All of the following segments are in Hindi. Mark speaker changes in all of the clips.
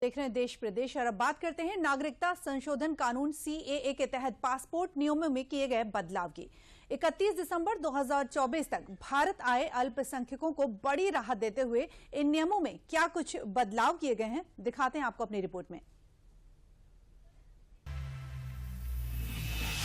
Speaker 1: देख रहे हैं देश प्रदेश और अब बात करते हैं नागरिकता संशोधन कानून सीएए के तहत पासपोर्ट नियमों में किए गए बदलाव की। 31 दिसंबर 2024 तक भारत आए अल्पसंख्यकों को बड़ी राहत देते हुए इन नियमों में क्या कुछ बदलाव किए गए हैं, दिखाते हैं आपको अपनी रिपोर्ट में।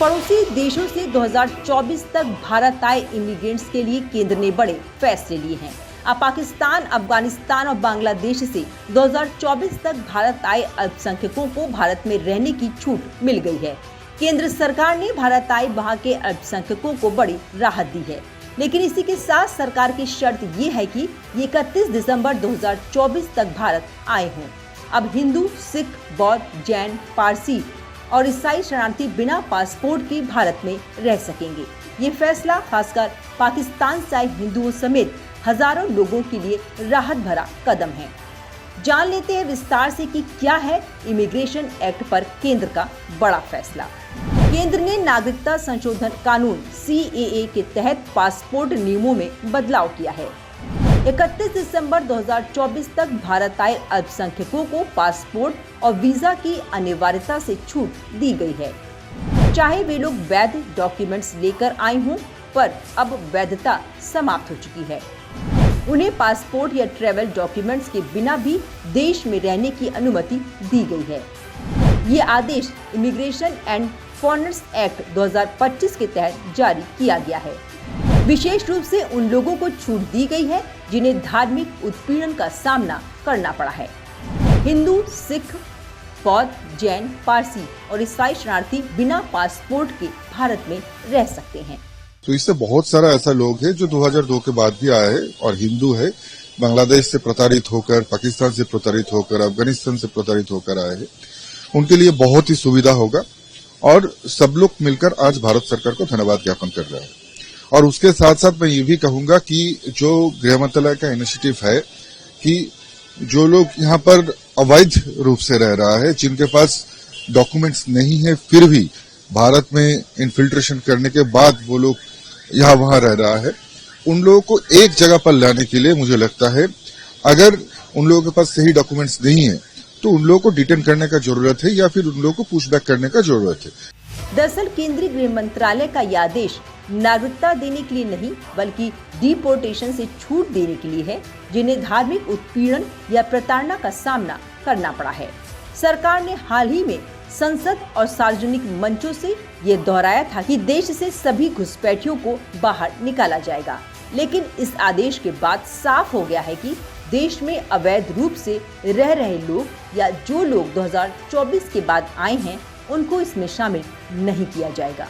Speaker 2: पड़ोसी देशों से 2024 तक भारत आए इमिग्रेंट्स के लिए केंद्र ने बड़े फैसले लिए हैं। अब पाकिस्तान, अफगानिस्तान और बांग्लादेश से 2024 तक भारत आए अल्पसंख्यकों को भारत में रहने की छूट मिल गई है। केंद्र सरकार ने भारत आए वहां के अल्पसंख्यकों को बड़ी राहत दी है, लेकिन इसी के साथ सरकार की शर्त ये है कि ये 31 दिसंबर 2024 तक भारत आए हों। अब हिंदू, सिख, बौद्ध, जैन, पारसी और ईसाई शरणार्थी बिना पासपोर्ट के भारत में रह सकेंगे। ये फैसला खासकर पाकिस्तान से आए हिंदुओं समेत हजारों लोगों के लिए राहत भरा कदम है। जान लेते हैं विस्तार से कि क्या है इमिग्रेशन एक्ट पर केंद्र का बड़ा फैसला। केंद्र ने नागरिकता संशोधन कानून सीएए के तहत पासपोर्ट नियमों में बदलाव किया है। 31 दिसंबर 2024 तक भारत आए अल्पसंख्यकों को पासपोर्ट और वीजा की अनिवार्यता से छूट दी गई है, चाहे वे लोग वैध डॉक्यूमेंट्स लेकर आए हों, पर अब वैधता समाप्त हो चुकी है। उन्हें पासपोर्ट या ट्रैवल डॉक्यूमेंट्स के बिना भी देश में रहने की अनुमति दी गई है। ये आदेश इमिग्रेशन एंड फॉरेनर्स एक्ट 2025 के तहत जारी किया गया है। विशेष रूप से उन लोगों को छूट दी गई है जिन्हें धार्मिक उत्पीड़न का सामना करना पड़ा है। हिंदू, सिख, बौद्ध, जैन, पारसी और ईसाई शरणार्थी बिना पासपोर्ट के भारत में रह सकते हैं।
Speaker 3: तो इससे बहुत सारा ऐसा लोग है जो 2002 के बाद भी आए हैं और हिंदू है, बांग्लादेश से प्रताड़ित होकर, पाकिस्तान से प्रताड़ित होकर, अफगानिस्तान से प्रताड़ित होकर आए हैं। उनके लिए बहुत ही सुविधा होगा और सब लोग मिलकर आज भारत सरकार को धन्यवाद ज्ञापन कर रहे हैं। और उसके साथ साथ मैं ये भी कहूंगा कि जो गृह मंत्रालय का इनिशिएटिव है कि जो लोग यहाँ पर अवैध रूप से रह रहा है, जिनके पास डॉक्यूमेंट्स नहीं है, फिर भी भारत में इन्फिल्ट्रेशन करने के बाद वो लोग यहाँ वहां रह रहा है, उन लोगों को एक जगह पर लाने के लिए मुझे लगता है अगर उन लोगों के पास सही डॉक्यूमेंट्स नहीं है तो उन लोगों को डिटेन करने का जरूरत है या फिर उन लोगों को पुशबैक करने का जरूरत है।
Speaker 2: दरअसल केंद्रीय गृह मंत्रालय का यह आदेश नागरिकता देने के लिए नहीं बल्कि डिपोर्टेशन से छूट देने के लिए है, जिन्हें धार्मिक उत्पीड़न या प्रताड़ना का सामना करना पड़ा है। सरकार ने हाल ही में संसद और सार्वजनिक मंचों से ये दोहराया था कि देश से सभी घुसपैठियों को बाहर निकाला जाएगा, लेकिन इस आदेश के बाद साफ हो गया है कि देश में अवैध रूप से रह रहे लोग या जो लोग 2024 के बाद आए हैं, उनको इसमें शामिल नहीं किया जाएगा।